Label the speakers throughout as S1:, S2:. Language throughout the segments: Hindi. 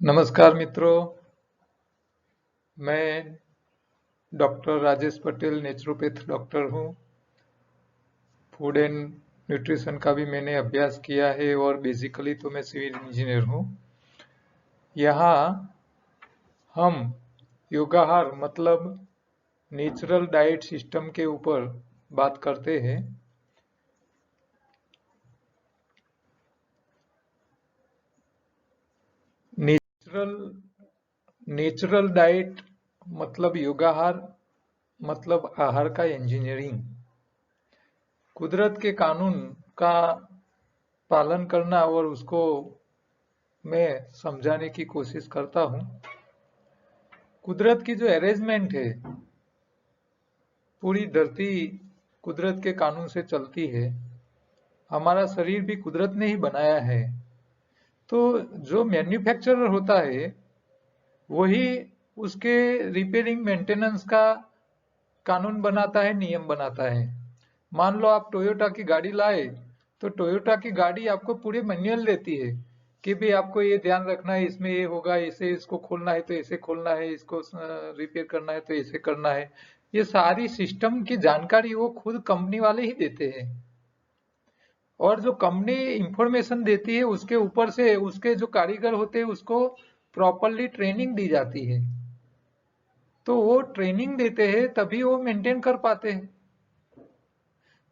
S1: नमस्कार मित्रों, मैं doctor Rajesh Patel naturopath doctor हूँ। फूड एंड न्यूट्रिशन का भी मैंने अभ्यास किया है और बेसिकली तो मैं सिविल इंजीनियर हूँ। यहाँ हम योगाहार मतलब नेचुरल डाइट सिस्टम के ऊपर बात करते हैं। नेचुरल नेचुरल डाइट मतलब योगाहार मतलब आहार का इंजीनियरिंग, कुदरत के कानून का पालन करना और उसको मैं समझाने की कोशिश करता हूँ। कुदरत की जो अरेंजमेंट है, पूरी धरती कुदरत के कानून से चलती है। हमारा शरीर भी कुदरत ने ही बनाया है। तो जो मैन्युफैक्चरर होता है वही उसके रिपेयरिंग मेंटेनेंस का कानून बनाता है, नियम बनाता है। मान लो आप टोयोटा की गाड़ी लाए, तो टोयोटा की गाड़ी आपको पूरे मैनुअल देती है कि भाई आपको ये ध्यान रखना है, इसमें ये होगा, इसे इसको खोलना है तो ऐसे खोलना है, इसको रिपेयर करना है तो ऐसे करना है। ये सारी सिस्टम की जानकारी वो खुद कंपनी वाले ही देते हैं। और जो कंपनी इंफॉर्मेशन देती है उसके ऊपर से उसके जो कारीगर होते हैं उसको प्रॉपरली ट्रेनिंग दी जाती है। तो वो ट्रेनिंग देते हैं तभी वो मेंटेन कर पाते हैं।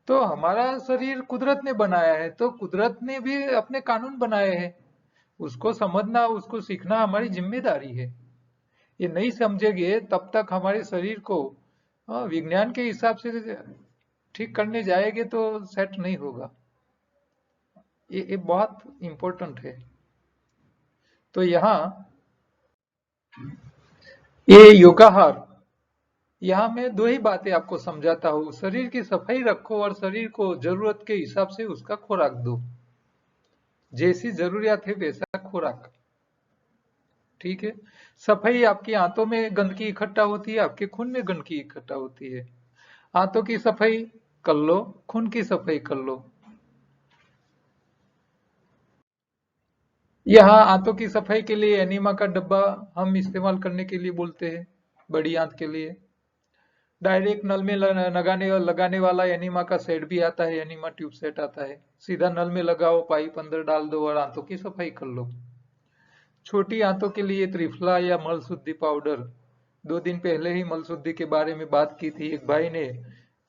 S1: तो हमारा शरीर कुदरत ने बनाया है, तो कुदरत ने भी अपने कानून बनाए हैं। उसको समझना, उसको सीखना हमारी जिम्मेदारी है। ये नहीं समझेंगे तब तक हमारे शरीर को विज्ञान के हिसाब से ठीक करने जाएंगे तो सेट नहीं होगा। ये बहुत इंपॉर्टेंट है। तो यहाँ ये योगाहार, यहाँ मैं दो ही बातें आपको समझाता हूँ। शरीर की सफाई रखो और शरीर को जरूरत के हिसाब से उसका खुराक दो। जैसी जरूरियात है वैसा खुराक। ठीक है। सफाई, आपकी आंतों में गंदगी इकट्ठा होती है, आपके खून में गंदगी इकट्ठा होती है। आंतों की सफाई कर लो, खून की सफाई कर लो। यहाँ आंतों की सफाई के लिए एनिमा का डब्बा हम इस्तेमाल करने के लिए बोलते हैं, बड़ी आंत के लिए। डायरेक्ट नल में लगाने वाला एनिमा का सेट भी आता है, एनिमा ट्यूब सेट आता है। सीधा नल में लगाओ, पाइप अंदर डाल दो और आंतों की सफाई कर लो। छोटी आंतों के लिए त्रिफला या मल शुद्धि पाउडर। 2 दिन पहले ही मल शुद्धि के बारे में बात की थी। एक भाई ने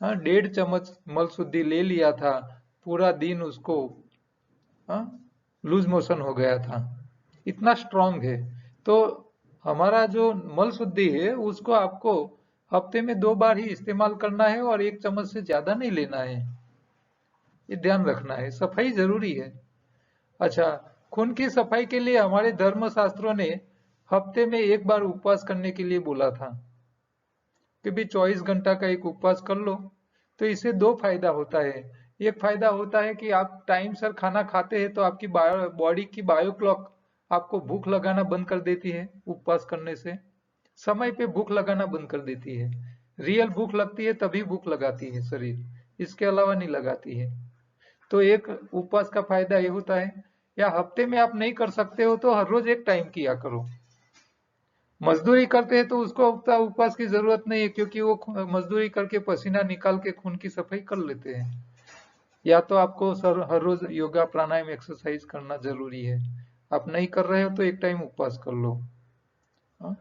S1: 1.5 चम्मच मल शुद्धि ले लिया था, पूरा दिन उसको लूज मोशन हो गया था, इतना स्ट्रांग है। तो हमारा जो मल शुद्धि है उसको आपको हफ्ते में 2 बार ही इस्तेमाल करना है और 1 चम्मच से ज्यादा नहीं लेना है। ये ध्यान रखना है, सफाई जरूरी है। अच्छा, खून की सफाई के लिए हमारे धर्म शास्त्रों ने हफ्ते में 1 बार उपवास करने के लिए बोला था कि भी 24 घंटा का एक उपवास कर लो। तो इससे दो फायदा होता है। एक फायदा होता है कि आप टाइम सर खाना खाते हैं तो आपकी बॉडी की बायो क्लॉक आपको भूख लगाना बंद कर देती है। उपवास करने से समय पे भूख लगाना बंद कर देती है। रियल भूख लगती है तभी भूख लगाती है शरीर, इसके अलावा नहीं लगाती है। तो एक उपवास का फायदा ये होता है। या हफ्ते में आप नहीं कर सकते हो तो हर रोज एक टाइम किया करो। मजदूरी करते हैं तो उसको उतना उपवास की जरूरत नहीं है, क्योंकि वो मजदूरी करके पसीना निकाल के खून की सफाई कर लेते हैं। या तो आपको सर हर रोज योगा प्राणायाम एक्सरसाइज करना जरूरी है। आप नहीं कर रहे हो तो एक टाइम उपवास कर लो। हाँ?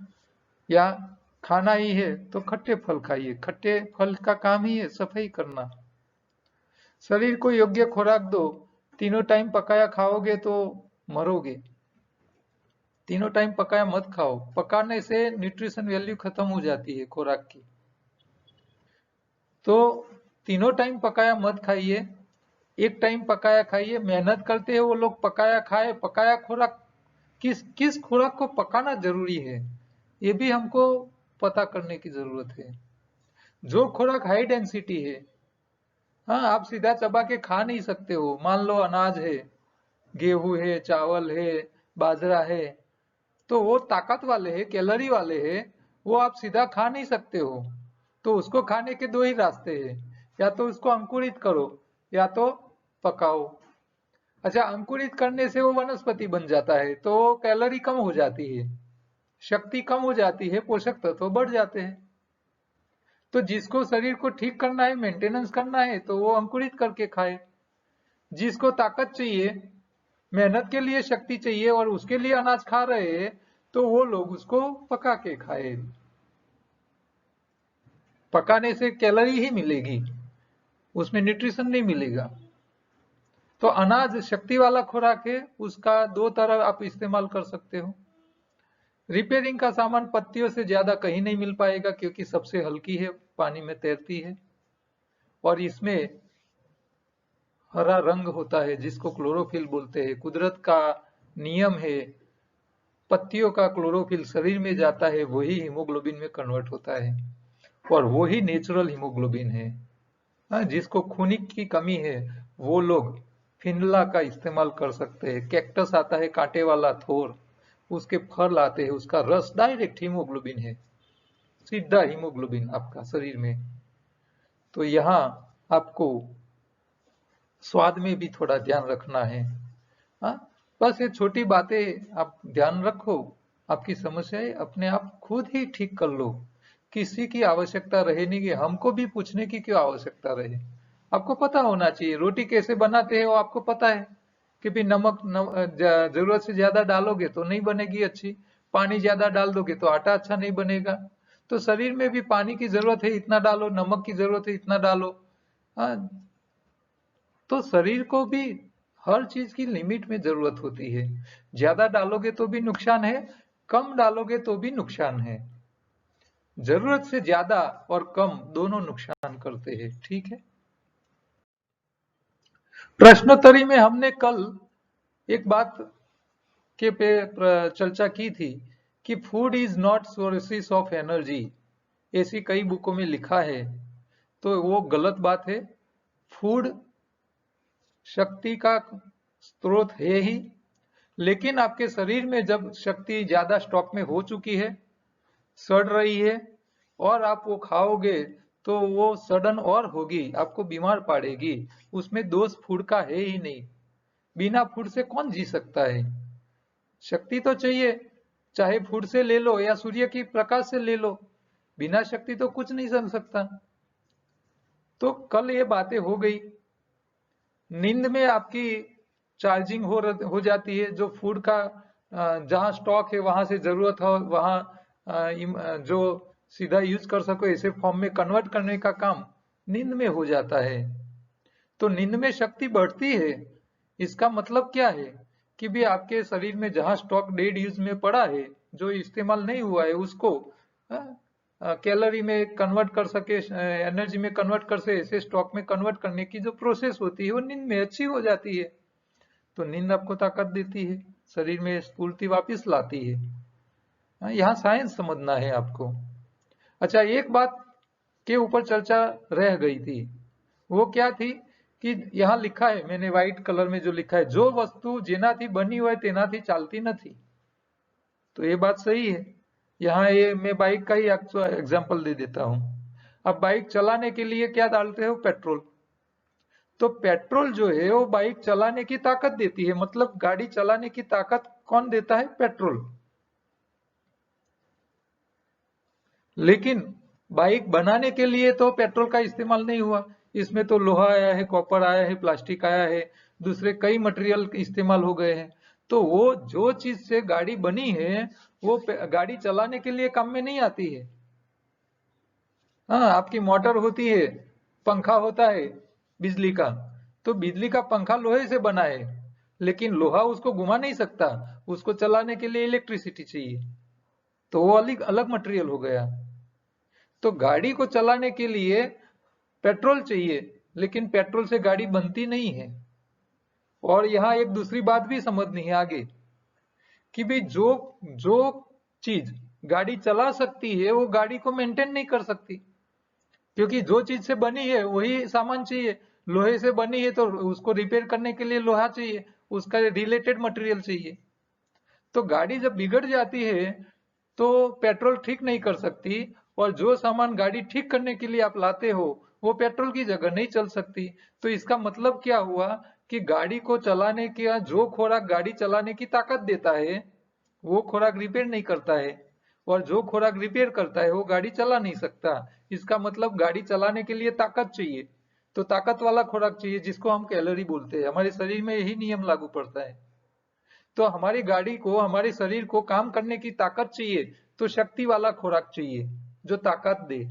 S1: या खाना ही है तो खट्टे फल खाइए। खट्टे फल का काम ही है सफाई करना। शरीर को योग्य खुराक दो। तीनों टाइम पकाया खाओगे तो मरोगे। तीनों टाइम पकाया मत खाओ, पकाने से न्यूट्रिशन वैल्यू खत्म हो जाती है खुराक की। तो तीनों टाइम पकाया मत खाइए, एक टाइम पकाया खाइए। मेहनत करते हैं वो लोग, पकाया खाए। पकाया खुराक, किस किस खुराक को पकाना जरूरी है ये भी हमको पता करने की जरूरत है। जो खुराक हाई डेंसिटी है, हाँ, आप सीधा चबा के खा नहीं सकते हो। मान लो अनाज है, गेहूं है, चावल है, बाजरा है, तो वो ताकत वाले हैं, कैलोरी वाले हैं, वो आप सीधा खा नहीं सकते हो। तो उसको खाने के दो ही रास्ते हैं, या तो उसको अंकुरित करो या तो पकाओ। अच्छा, अंकुरित करने से वो वनस्पति बन जाता है तो कैलोरी कम हो जाती है, शक्ति कम हो जाती है, पोषक तत्व बढ़ जाते हैं। तो जिसको शरीर को ठीक करना है, मेंटेनेंस करना है, तो वो अंकुरित करके खाए। जिसको ताकत चाहिए, मेहनत के लिए शक्ति चाहिए और उसके लिए अनाज खा रहे हैं, तो वो लोग उसको पका के खाए। पकाने से कैलोरी ही मिलेगी, उसमें न्यूट्रिशन नहीं मिलेगा। तो अनाज शक्ति वाला खुराक है, उसका दो तरह आप इस्तेमाल कर सकते हो। रिपेयरिंग का सामान पत्तियों से ज्यादा कहीं नहीं मिल पाएगा, क्योंकि सबसे हल्की है, पानी में तैरती है और इसमें हरा रंग होता है जिसको क्लोरोफिल बोलते हैं। कुदरत का नियम है, पत्तियों का क्लोरोफिल शरीर में जाता है, वही हीमोग्लोबिन में कन्वर्ट होता है और वही नेचुरल हीमोग्लोबिन है। हाँ, जिसको खूनिक की कमी है वो लोग फिनला का इस्तेमाल कर सकते हैं। कैक्टस आता है कांटे वाला थोर, उसके फल आते हैं, उसका रस डायरेक्ट हीमोग्लोबिन है, सीधा हीमोग्लोबिन आपका शरीर में। तो यहाँ आपको स्वाद में भी थोड़ा ध्यान रखना है। हाँ, बस ये छोटी बातें आप ध्यान रखो, आपकी समस्याएं अपने आप खुद ही ठीक कर लो। किसी की आवश्यकता रहे नहीं, कि हमको भी पूछने की क्यों आवश्यकता रहे। आपको पता होना चाहिए रोटी कैसे बनाते हैं, वो आपको पता है कि भी जरूरत से ज्यादा डालोगे तो नहीं बनेगी अच्छी, पानी ज्यादा डाल दोगे तो आटा अच्छा नहीं बनेगा। तो शरीर में भी पानी की जरूरत है इतना डालो, नमक की जरूरत है इतना डालो। हाँ, तो शरीर को भी हर चीज की लिमिट में जरूरत होती है। ज्यादा डालोगे तो भी नुकसान है, कम डालोगे तो भी नुकसान है। जरूरत से ज्यादा और कम दोनों नुकसान करते हैं, ठीक है। प्रश्नोत्तरी में हमने कल एक बात के पे चर्चा की थी कि food is not sources of energy, ऐसी कई बुकों में लिखा है। तो वो गलत बात है। फूड शक्ति का स्रोत है ही, लेकिन आपके शरीर में जब शक्ति ज्यादा स्टॉक में हो चुकी है, सड़ रही है, और आप वो खाओगे तो वो सडन और होगी, आपको बीमार पड़ेगी। उसमें दोष फूड का है ही नहीं। बिना फूड से कौन जी सकता है। शक्ति तो चाहिए, चाहे फूड से ले लो या सूर्य की प्रकाश से ले लो, बिना शक्ति तो कुछ नहीं चल सकता। तो कल ये बातें हो गई। नींद में आपकी चार्जिंग हो जाती है, जो फूड का जहां स्टॉक है वहां से जरूरत हो वहां जो सीधा यूज कर सको ऐसे फॉर्म में कन्वर्ट करने का काम नींद में हो जाता है। तो नींद में शक्ति बढ़ती है, इसका मतलब क्या है कि भी आपके शरीर में जहां स्टॉक डेड यूज में पड़ा है, जो इस्तेमाल नहीं हुआ है, उसको कैलोरी में कन्वर्ट कर सके, एनर्जी में कन्वर्ट कर सके, ऐसे स्टॉक में कन्वर्ट करने की जो प्रोसेस होती है वो नींद में अच्छी हो जाती है। तो नींद आपको ताकत देती है, शरीर में स्फूर्ति वापस लाती है। यहाँ साइंस समझना है आपको। अच्छा, एक बात के ऊपर चर्चा रह गई थी, वो क्या थी कि यहाँ लिखा है, मैंने व्हाइट कलर में जो लिखा है, जो वस्तु जेनाथी बनी हुई तेनाथी चालती नहीं। तो ये बात सही है। यहाँ ये मैं बाइक का ही एग्जांपल दे देता हूँ। अब बाइक चलाने के लिए क्या डालते हो, पेट्रोल। तो पेट्रोल जो है वो बाइक चलाने की ताकत देती है, मतलब गाड़ी चलाने की ताकत कौन देता है, पेट्रोल। लेकिन बाइक बनाने के लिए तो पेट्रोल का इस्तेमाल नहीं हुआ, इसमें तो लोहा आया है, कॉपर आया है, प्लास्टिक आया है, दूसरे कई मटेरियल इस्तेमाल हो गए हैं। तो वो जो चीज से गाड़ी बनी है वो गाड़ी चलाने के लिए काम में नहीं आती है। हाँ, आपकी मोटर होती है, पंखा होता है बिजली का, तो बिजली का पंखा लोहे से बना है, लेकिन लोहा उसको घुमा नहीं सकता, उसको चलाने के लिए इलेक्ट्रिसिटी चाहिए। तो वो अलग अलग मटेरियल हो गया। तो गाड़ी को चलाने के लिए पेट्रोल चाहिए, लेकिन पेट्रोल से गाड़ी बनती नहीं है। और यहाँ एक दूसरी बात भी समझनी है आगे, कि भाई जो जो चीज गाड़ी चला सकती है वो गाड़ी को मेंटेन नहीं कर सकती, क्योंकि जो चीज से बनी है वही सामान चाहिए। लोहे से बनी है तो उसको रिपेयर करने के लिए लोहा चाहिए, उसका रिलेटेड मटेरियल चाहिए। तो गाड़ी जब बिगड़ जाती है तो पेट्रोल ठीक नहीं कर सकती, और जो सामान गाड़ी ठीक करने के लिए आप लाते हो वो पेट्रोल की जगह नहीं चल सकती। तो इसका मतलब क्या हुआ कि गाड़ी को चलाने का जो खुराक गाड़ी चलाने की ताकत देता है वो खुराक रिपेयर नहीं करता है, और जो खुराक रिपेयर करता है वो गाड़ी चला नहीं सकता। इसका मतलब गाड़ी चलाने के लिए ताकत चाहिए, तो ताकत वाला खुराक चाहिए जिसको हम कैलोरी बोलते हैं। हमारे शरीर में यही नियम लागू पड़ता है। तो हमारी गाड़ी को, हमारे शरीर को काम करने की ताकत चाहिए, तो शक्ति वाला खुराक चाहिए जो ताकत दे।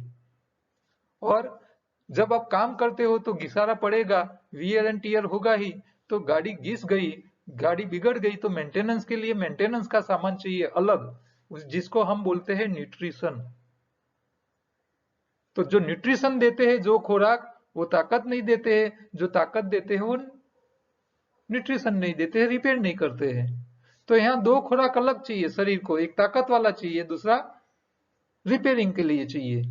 S1: और जब आप काम करते हो तो घिसारा पड़ेगा, वियर एंड टीयर होगा ही। तो गाड़ी घिस गई, गाड़ी बिगड़ गई, तो मेंटेनेंस के लिए मेंटेनेंस का सामान चाहिए अलग, जिसको हम बोलते हैं न्यूट्रिशन। तो जो न्यूट्रिशन देते हैं, जो खुराक, वो ताकत नहीं देते हैं, जो ताकत देते हैं वो न्यूट्रिशन नहीं देते हैं, रिपेयर नहीं करते हैं। तो यहाँ दो खुराक अलग चाहिए शरीर को, एक ताकत वाला चाहिए, दूसरा रिपेयरिंग के लिए चाहिए।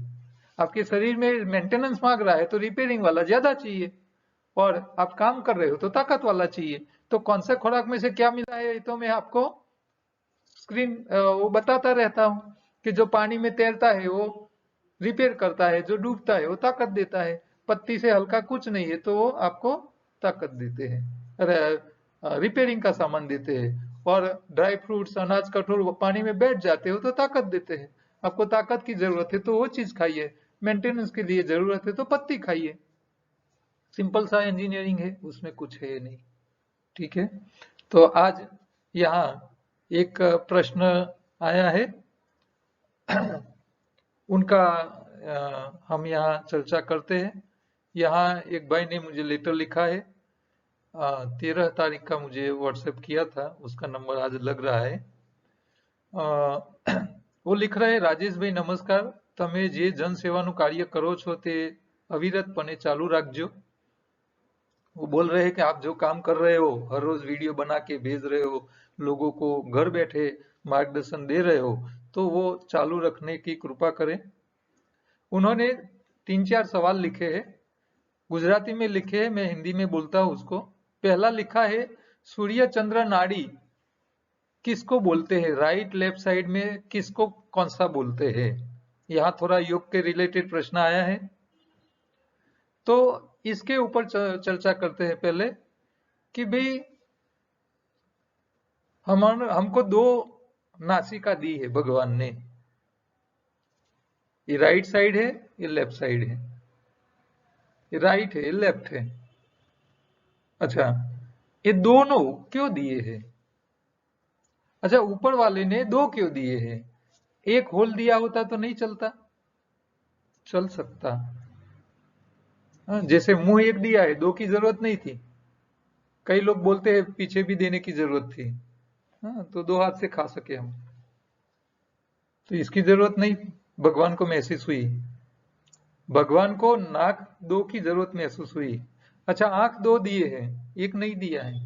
S1: आपके शरीर में मेंटेनेंस मांग रहा है तो रिपेयरिंग वाला ज्यादा चाहिए, और आप काम कर रहे हो तो ताकत वाला चाहिए। तो कौन सा खुराक में से क्या मिला है, तो मैं आपको स्क्रीन वो बताता रहता हूँ कि जो पानी में तैरता है वो रिपेयर करता है, जो डूबता है वो ताकत देता है। पत्ती से हल्का कुछ नहीं है तो वो आपको ताकत देते हैं, रिपेयरिंग का सामान देते हैं। और ड्राई फ्रूट्स, अनाज, कठोर, वो पानी में बैठ जाते हो तो ताकत देते हैं। आपको ताकत की जरूरत है तो वो चीज खाइए, मेंटेनेंस के लिए जरूरत है तो पत्ती खाइए। सिंपल सा इंजीनियरिंग है, उसमें कुछ है नहीं। ठीक है, तो आज यहाँ एक प्रश्न आया है उनका हम यहाँ चर्चा करते हैं। यहाँ एक भाई ने मुझे लेटर लिखा है, 13 तारीख का मुझे व्हाट्सएप किया था, उसका नंबर आज लग रहा है। वो लिख रहे, राजेश भाई नमस्कार, તમે જે જન સેવાનું કાર્ય કરો છો તે અવિરતપણે ચાલુ રાખજો। वो बोल रहे हैं कि आप जो काम कर रहे हो, हर रोज वीडियो बना के भेज रहे हो, लोगों को घर बैठे मार्गदर्शन दे रहे हो, तो वो चालू रखने की कृपा करें। उन्होंने 3-4 सवाल लिखे हैं, गुजराती में लिखे हैं, मैं हिंदी में बोलता हूँ उसको। पहला लिखा है, सूर्य चंद्र नाड़ी किसको बोलते हैं, राइट लेफ्ट साइड में किसको कौन सा बोलते हैं। यहाँ थोड़ा योग के रिलेटेड प्रश्न आया है, तो इसके ऊपर चर्चा करते हैं पहले कि भाई हमको दो नासिका दी है भगवान ने, ये राइट साइड है, ये लेफ्ट साइड है, ये राइट है, ये लेफ्ट है। अच्छा, ये दोनों क्यों दिए हैं? अच्छा, ऊपर वाले ने दो क्यों दिए हैं? एक होल दिया होता तो नहीं चलता, चल सकता। जैसे मुंह एक दिया है, दो की जरूरत नहीं थी। कई लोग बोलते हैं पीछे भी देने की जरूरत थी, हाँ, तो दो हाथ से खा सके हम, तो इसकी जरूरत नहीं भगवान को महसूस हुई। भगवान को नाक दो की जरूरत महसूस हुई। अच्छा, आंख दो दिए हैं, एक नहीं दिया है।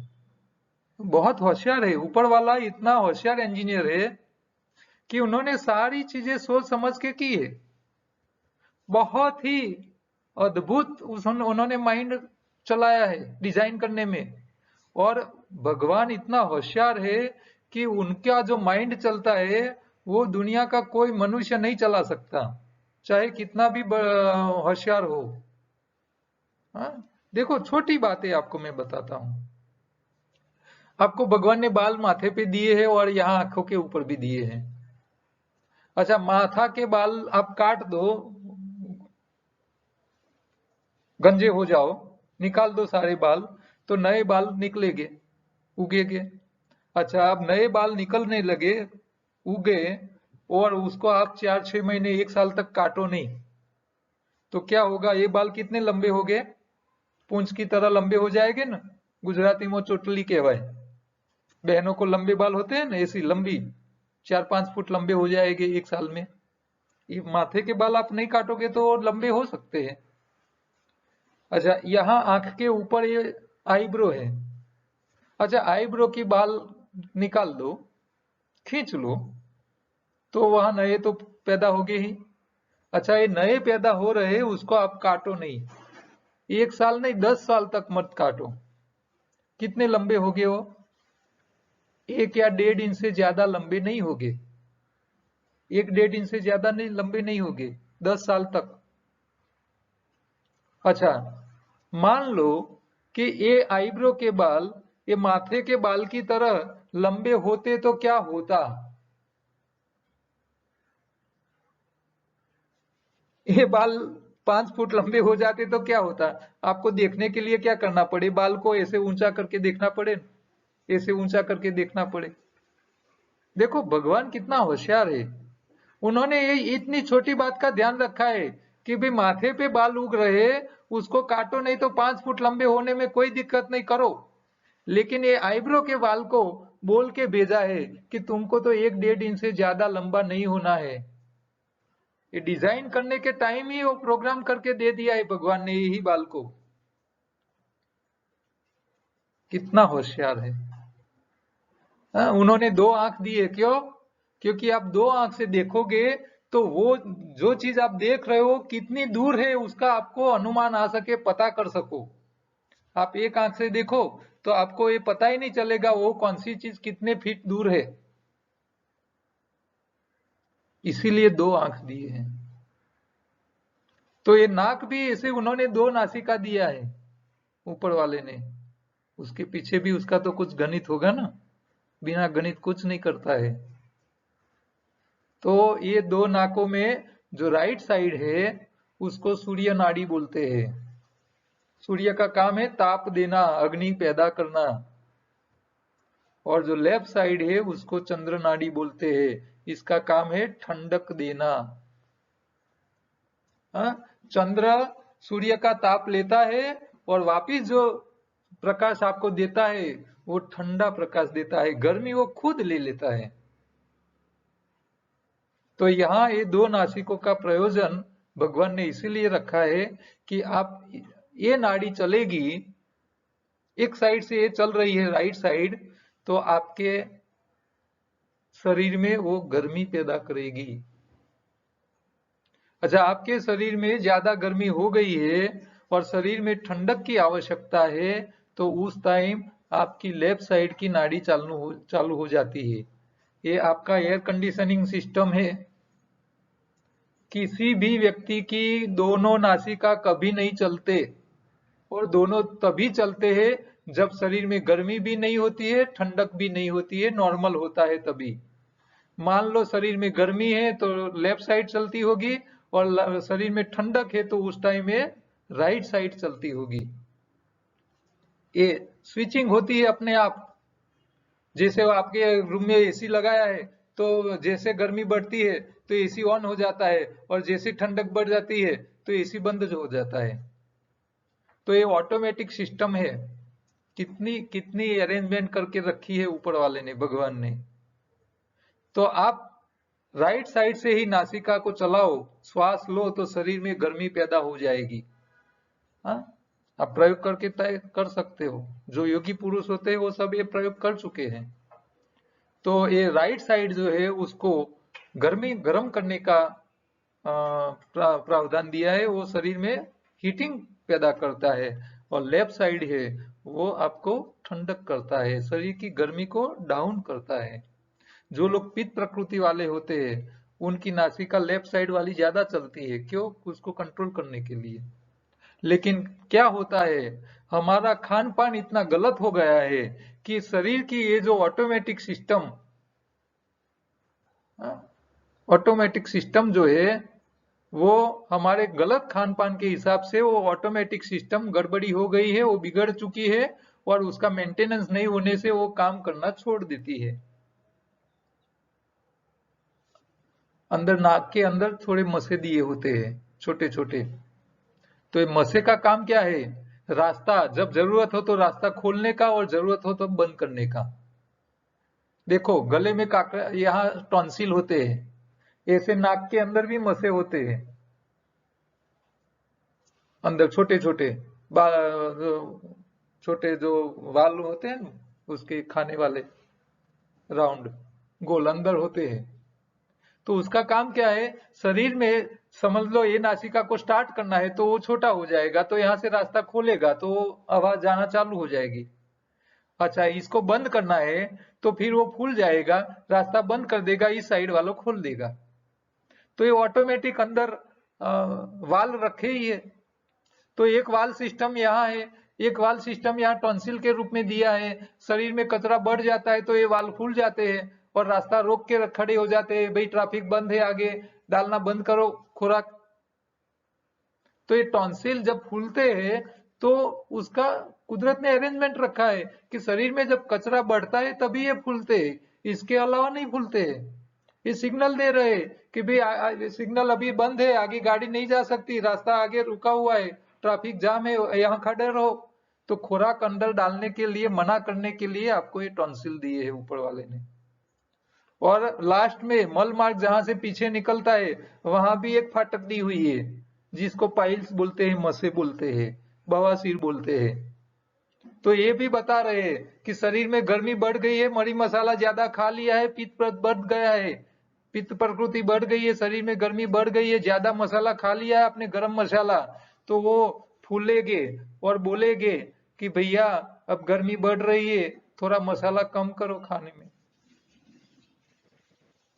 S1: बहुत होशियार है ऊपर वाला, इतना होशियार इंजीनियर है कि उन्होंने सारी चीजें सोच समझ के की है। बहुत ही अद्भुत उन्होंने माइंड चलाया है डिजाइन करने में। और भगवान इतना होशियार है कि उनका जो माइंड चलता है वो दुनिया का कोई मनुष्य नहीं चला सकता, चाहे कितना भी होशियार हो। हाँ, देखो छोटी बात है, आपको मैं बताता हूँ। आपको भगवान ने बाल माथे पे दिए हैं और यहाँ आंखों के ऊपर भी दिए हैं। अच्छा, माथा के बाल आप काट दो, गंजे हो जाओ, निकाल दो सारे बाल, तो नए बाल निकलेंगे, उगेंगे। अच्छा, अब नए बाल निकलने लगे, उगे, और उसको आप 4-6 महीने 1 साल तक काटो नहीं, तो क्या होगा? ये बाल कितने लंबे हो गए? पूंछ की तरह लंबे हो जाएंगे ना। गुजराती में चोटली कहवाय, बहनों को लंबे बाल होते हैं ना, ऐसी लंबी 4-5 फुट लंबे हो जाएंगे 1 साल में। ये माथे के बाल आप नहीं काटोगे तो लंबे हो सकते हैं। अच्छा, यहाँ आंख के ऊपर ये आईब्रो है। अच्छा, आईब्रो की बाल निकाल दो, खींच लो, तो वहां नए तो पैदा हो गए ही। अच्छा, ये नए पैदा हो रहे हैं, उसको आप काटो नहीं, 1 साल नहीं 10 साल तक मत काटो। कितने लंबे हो गए वो? 1 या 1.5 इंच से ज्यादा लंबे नहीं होगे, 1-1.5 इंच से ज्यादा नहीं लंबे नहीं होगे 10 साल तक। अच्छा, मान लो कि ये आईब्रो के बाल ये माथे के बाल की तरह लंबे होते तो क्या होता। ये बाल 5 फुट लंबे हो जाते तो क्या होता। आपको देखने के लिए क्या करना पड़े, बाल को ऐसे ऊंचा करके देखना पड़े, ऐसे ऊंचा करके देखना पड़े। देखो भगवान कितना होशियार है, उन्होंने ये इतनी छोटी बात का ध्यान रखा है कि भाई माथे पे बाल उग रहे, उसको काटो नहीं तो 5 फुट लंबे होने में कोई दिक्कत नहीं, करो। लेकिन ये आईब्रो के बाल को बोल के भेजा है कि तुमको तो 1-1.5 इंच से ज्यादा लंबा नहीं होना है। ये डिजाइन करने के टाइम ही वो प्रोग्राम करके दे दिया है भगवान ने यही बाल को। कितना होशियार है। हाँ, उन्होंने 2 आंख दी है, क्यों? क्योंकि आप 2 आंख से देखोगे तो वो जो चीज आप देख रहे हो कितनी दूर है उसका आपको अनुमान आ सके, पता कर सको। आप 1 आंख से देखो तो आपको ये पता ही नहीं चलेगा वो कौन सी चीज कितने फीट दूर है, इसीलिए 2 आंख दिए हैं। तो ये नाक भी ऐसे उन्होंने 2 नासिका दिया है ऊपर वाले ने, उसके पीछे भी उसका तो कुछ गणित होगा ना, बिना गणित कुछ नहीं करता है। तो ये 2 नाकों में जो राइट साइड है उसको सूर्य नाड़ी बोलते हैं। सूर्य का काम है ताप देना, अग्नि पैदा करना। और जो लेफ्ट साइड है उसको चंद्र नाड़ी बोलते हैं, इसका काम है ठंडक देना। हाँ? चंद्र सूर्य का ताप लेता है और वापिस जो प्रकाश आपको देता है वो ठंडा प्रकाश देता है, गर्मी वो खुद ले लेता है। तो यहाँ ये 2 नासिकों का प्रयोजन भगवान ने इसीलिए रखा है कि आप ये नाड़ी चलेगी, एक साइड से ये चल रही है राइट साइड, तो आपके शरीर में वो गर्मी पैदा करेगी। अच्छा, आपके शरीर में ज्यादा गर्मी हो गई है और शरीर में ठंडक की आवश्यकता है, तो उस टाइम आपकी लेफ्ट साइड की नाड़ी चालू हो जाती है। ये आपका एयर कंडीशनिंग सिस्टम है। किसी भी व्यक्ति की दोनों नासिका कभी नहीं चलते, और दोनों तभी चलते हैं जब शरीर में गर्मी भी नहीं होती है, ठंडक भी नहीं होती है, नॉर्मल होता है तभी। मान लो शरीर में गर्मी है तो लेफ्ट साइड चलती होगी, और शरीर में ठंडक है तो उस टाइम में राइट साइड चलती होगी। ये स्विचिंग होती है अपने आप। जैसे आपके रूम में एसी लगाया है तो जैसे गर्मी बढ़ती है तो एसी ऑन हो जाता है, और जैसे ठंडक बढ़ जाती है तो एसी बंद हो जाता है। तो ये ऑटोमेटिक सिस्टम है। कितनी कितनी अरेंजमेंट करके रखी है ऊपर वाले ने, भगवान ने। तो आप राइट साइड से ही नासिका को चलाओ, श्वास लो तो शरीर में गर्मी पैदा हो जाएगी। हाँ, आप प्रयोग करके तय कर सकते हो। जो योगी पुरुष होते हैं वो सब ये प्रयोग कर चुके हैं। तो ये राइट साइड जो है उसको गर्मी गर्म करने का प्रावधान दिया है, वो शरीर में हीटिंग पैदा करता है। और लेफ्ट साइड है वो आपको ठंडक करता है, शरीर की गर्मी को डाउन करता है। जो लोग पित्त प्रकृति वाले होते हैं उनकी नासिका लेफ्ट साइड वाली ज्यादा चलती है, क्यों? उसको कंट्रोल करने के लिए। लेकिन क्या होता है, हमारा खान पान इतना गलत हो गया है कि शरीर की ये जो ऑटोमेटिक सिस्टम जो है वो हमारे गलत खान पान के हिसाब से वो ऑटोमेटिक सिस्टम गड़बड़ी हो गई है, वो बिगड़ चुकी है, और उसका मेंटेनेंस नहीं होने से वो काम करना छोड़ देती है। अंदर नाक के अंदर थोड़े मसे दिए होते हैं छोटे छोटे। तो ये मसे का काम क्या है? रास्ता, जब जरूरत हो तो रास्ता खोलने का और जरूरत हो तो बंद करने का। देखो गले में काकड़ा, यहाँ टॉन्सिल होते हैं, ऐसे नाक के अंदर भी मसे होते हैं, अंदर छोटे छोटे छोटे जो वाल होते हैं उसके खाने वाले, राउंड गोल अंदर होते हैं। तो उसका काम क्या है, शरीर में समझ लो ये नासिका को स्टार्ट करना है तो वो छोटा हो जाएगा, तो यहाँ से रास्ता खोलेगा तो आवाज जाना चालू हो जाएगी। अच्छा, इसको बंद करना है तो फिर वो फूल जाएगा, रास्ता बंद कर देगा, इस साइड वालों खोल देगा। तो ये ऑटोमेटिक अंदर वाल रखे ही है। तो एक वाल सिस्टम यहाँ है एक वाल्व सिस्टम यहाँ टॉन्सिल के रूप में दिया है। शरीर में कचरा बढ़ जाता है तो ये वाल्व फूल जाते हैं और रास्ता रोक के खड़े हो जाते हैं, भाई ट्रैफिक बंद है, आगे डालना बंद करो खुराक। तो ये टॉन्सिल जब फूलते हैं तो उसका कुदरत ने अरेंजमेंट रखा है कि शरीर में जब कचरा बढ़ता है तभी ये फूलते हैं, इसके अलावा नहीं फूलते हैं। ये सिग्नल दे रहे हैं कि भाई सिग्नल अभी बंद है, आगे गाड़ी नहीं जा सकती, रास्ता आगे रुका हुआ है, ट्रैफिक जाम है, यहाँ खड़े रहो। तो खुराक अंदर डालने के लिए, मना करने के लिए आपको ये टॉन्सिल दिए है ऊपर वाले ने। और लास्ट में मल मार्ग जहां से पीछे निकलता है वहां भी एक फाटक दी हुई है, जिसको पाइल्स बोलते हैं, मसे बोलते हैं, बवासीर बोलते हैं। तो ये भी बता रहे हैं कि शरीर में गर्मी बढ़ गई है, मरी मसाला ज्यादा खा लिया है, पित्त बढ़ गया है, पित्त प्रकृति बढ़ गई है, शरीर में गर्मी बढ़ गई है, ज्यादा मसाला खा लिया है आपने, गरम मसाला, तो वो फूलेगे और बोलेगे कि भैया अब गर्मी बढ़ रही है, थोड़ा मसाला कम करो खाने में।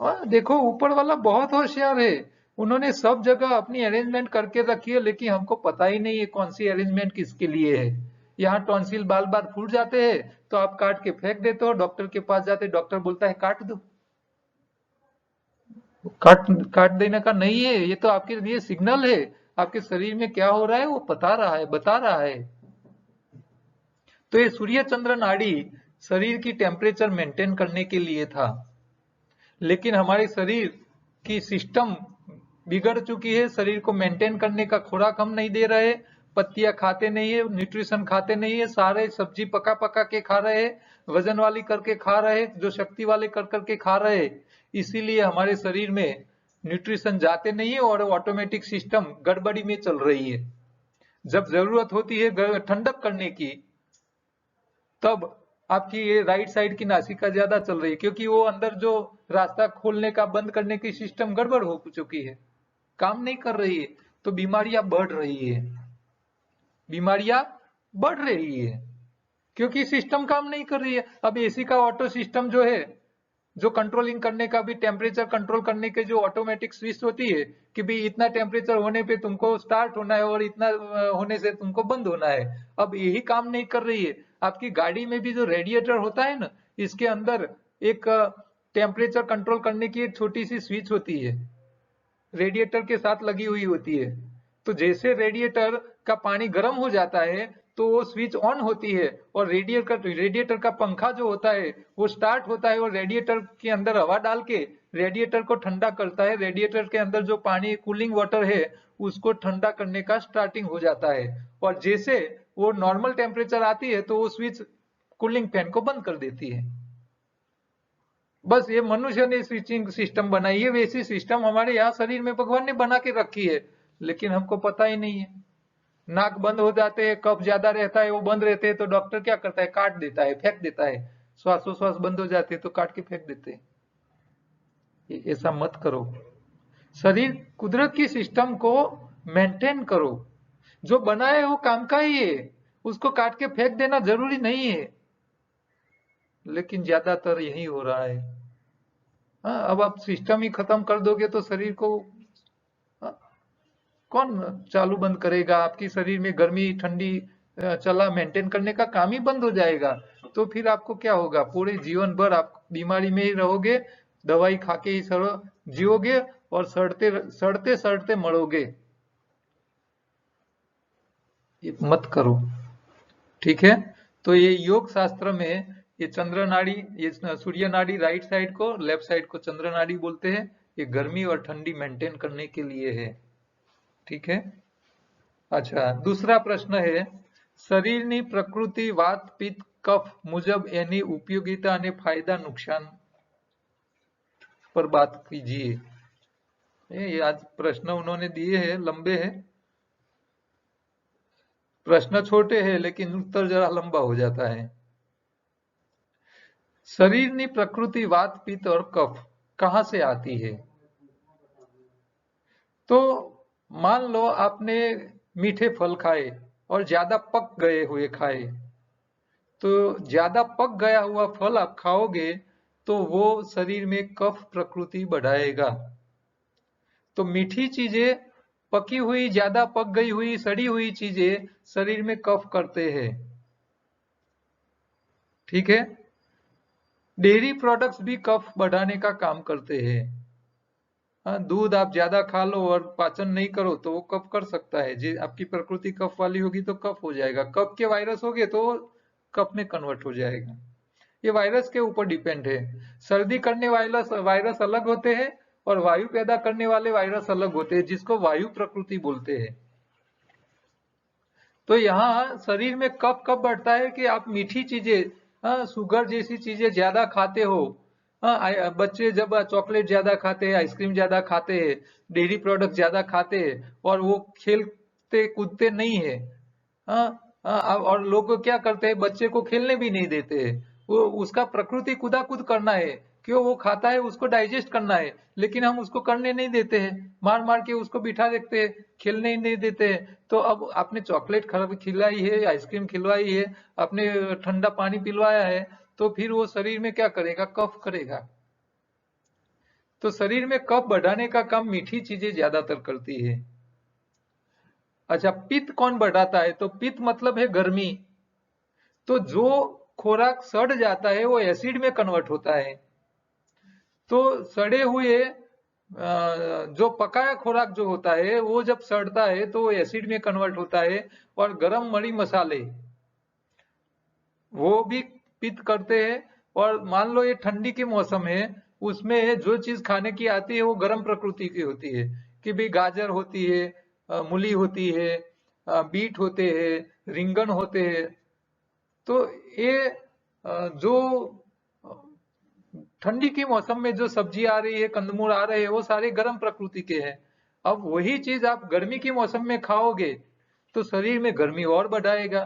S1: और देखो ऊपर वाला बहुत होशियार है, उन्होंने सब जगह अपनी अरेंजमेंट करके रखी है, लेकिन हमको पता ही नहीं है कौन सी अरेंजमेंट किसके लिए है। यहाँ टॉन्सिल बाल बार फूट जाते हैं तो आप काट के फेंक देते हो, डॉक्टर के पास जाते, डॉक्टर बोलता है काट दो। काट काट देने का नहीं है, ये तो आपके लिए सिग्नल है, आपके शरीर में क्या हो रहा है वो बता रहा है, बता रहा है। तो ये सूर्य चंद्र नाड़ी शरीर की टेम्परेचर मेंटेन करने के लिए था, लेकिन हमारे शरीर की सिस्टम बिगड़ चुकी है, शरीर को मेंटेन करने का खुराक हम नहीं दे रहे, पत्तियां खाते नहीं है, न्यूट्रिशन खाते नहीं है, सारे सब्जी पका पका के खा रहे हैं, वजन वाली करके खा रहे हैं, जो शक्ति वाले कर करके खा रहे हैं, इसीलिए हमारे शरीर में न्यूट्रिशन जाते नहीं है और ऑटोमेटिक सिस्टम गड़बड़ी में चल रही है। जब जरूरत होती है ठंडक करने की, तब आपकी ये राइट साइड की नासिका ज्यादा चल रही है, क्योंकि वो अंदर जो रास्ता खोलने का बंद करने की सिस्टम गड़बड़ हो चुकी है, काम नहीं कर रही है, तो बीमारियां बढ़ रही है, बीमारियां बढ़ रही है, क्योंकि सिस्टम काम नहीं कर रही है। अब एसी का ऑटो सिस्टम जो है, जो कंट्रोलिंग करने का भी, टेम्परेचर कंट्रोल करने के जो ऑटोमेटिक स्विच होती है कि भाई इतना टेम्परेचर होने पे तुमको स्टार्ट होना है और इतना होने से तुमको बंद होना है, अब यही काम नहीं कर रही है। आपकी गाड़ी में भी जो रेडिएटर होता है ना, इसके अंदर एक टेम्परेचर कंट्रोल करने की एक छोटी सी स्विच होती है, रेडिएटर के साथ लगी हुई होती है। तो जैसे रेडिएटर का पानी गर्म हो जाता है तो वो स्विच ऑन होती है और रेडिएटर का पंखा जो होता है वो स्टार्ट होता है और रेडिएटर के अंदर हवा डाल के रेडिएटर को ठंडा करता है। रेडिएटर के अंदर जो पानी कूलिंग वाटर है उसको ठंडा करने का स्टार्टिंग हो जाता है, और जैसे वो नॉर्मल टेम्परेचर आती है तो वो स्विच कूलिंग फैन को बंद कर देती है। बस ये मनुष्य ने स्विचिंग सिस्टम बनाई है, वैसी सिस्टम हमारे यहाँ शरीर में भगवान ने बना के रखी है, लेकिन हमको पता ही नहीं है। नाक बंद हो जाते हैं, कफ ज्यादा रहता है, वो बंद रहते हैं तो डॉक्टर क्या करता है, काट देता है, फेंक देता है। श्वासोश्वास बंद हो जाते हैं तो काट के फेंक देते हैं। ऐसा मत करो, शरीर कुदरत की सिस्टम को मेंटेन करो, जो बनाए वो काम का ही है, उसको काट के फेंक देना जरूरी नहीं है, लेकिन ज्यादातर यही हो रहा है। हाँ, अब आप सिस्टम ही खत्म कर दोगे तो शरीर को कौन चालू बंद करेगा, आपकी शरीर में गर्मी ठंडी चला मेंटेन करने का काम ही बंद हो जाएगा, तो फिर आपको क्या होगा, पूरे जीवन भर आप बीमारी में ही रहोगे, दवाई खा के ही जियोगे और सड़ते सड़ते सड़ते मरोगे। ये मत करो, ठीक है। तो ये योग शास्त्र में ये चंद्र नाड़ी, ये सूर्य नाड़ी राइट साइड को, लेफ्ट साइड को चंद्र नाड़ी बोलते हैं, ये गर्मी और ठंडी मेंटेन करने के लिए है, ठीक है। अच्छा, दूसरा प्रश्न है, શરીરની પ્રકૃતિ વાત પિત્ત કફ મુજબ એની ઉપયોગિતા અને फायदा नुकसान पर बात कीजिए। ये आज प्रश्न उन्होंने दिए हैं, लंबे हैं, प्रश्न छोटे हैं लेकिन उत्तर जरा लंबा हो जाता है। शरीरनी प्रकृति वात पित्त और कफ कहां से आती है? तो मान लो आपने मीठे फल खाए और ज्यादा पक गए हुए खाए, तो ज्यादा पक गया हुआ फल आप खाओगे तो वो शरीर में कफ प्रकृति बढ़ाएगा। तो मीठी चीजें पकी हुई, ज्यादा पक गई हुई, सड़ी हुई चीजें शरीर में कफ करते हैं। ठीक है। डेयरी प्रोडक्ट्स भी कफ बढ़ाने का काम करते हैं। हाँ, दूध आप ज्यादा खा लो और पाचन नहीं करो तो वो कफ कर सकता है। जी, आपकी प्रकृति कफ वाली होगी तो कफ हो जाएगा। कफ के वायरस होगे तो कफ में कन्वर्ट हो जाएगा। ये वायरस के ऊपर डिपेंड है। सर्दी करने वायरस वायरस अलग होते हैं और वायु पैदा करने वाले वायरस अलग होते हैं, जिसको वायु प्रकृति बोलते हैं। तो यहाँ शरीर में कफ कब बढ़ता है कि आप मीठी चीजें, शुगर जैसी चीजें ज्यादा खाते हो। बच्चे जब चॉकलेट ज्यादा खाते हैं, आइसक्रीम ज्यादा खाते हैं, डेयरी प्रोडक्ट ज्यादा खाते हैं और वो खेलते कूदते नहीं है। और लोग क्या करते हैं, बच्चे को खेलने भी नहीं देते हैं। वो उसका प्रकृति कूदा कूद करना है, क्यों? वो खाता है, उसको डाइजेस्ट करना है, लेकिन हम उसको करने नहीं देते हैं। मार मार के उसको बिठा देते हैं, खेलने ही नहीं देते हैं। तो अब आपने चॉकलेट खिलाई है, आइसक्रीम खिलवाई है, आपने ठंडा पानी पिलवाया है, तो फिर वो शरीर में क्या करेगा? कफ करेगा। तो शरीर में कफ बढ़ाने का काम मीठी चीजें ज्यादातर करती है। अच्छा, पित्त कौन बढ़ाता है? तो पित्त मतलब है गर्मी। तो जो खुराक सड़ जाता है वो एसिड में कन्वर्ट होता है। तो सड़े हुए जो पकाया खुराक जो होता है वो जब सड़ता है तो वो एसिड में कन्वर्ट होता है। और गरम मरी मसाले वो भी पित्त करते हैं। और मान लो ये ठंडी के मौसम है, उसमें जो चीज खाने की आती है वो गर्म प्रकृति की होती है। कि भाई गाजर होती है, मूली होती है, बीट होते हैं, रिंगन होते हैं। तो ये जो ठंडी के मौसम में जो सब्जी आ रही है, कंदमूल आ रहे हैं, वो सारे गर्म प्रकृति के हैं। अब वही चीज आप गर्मी के मौसम में खाओगे तो शरीर में गर्मी और बढ़ाएगा।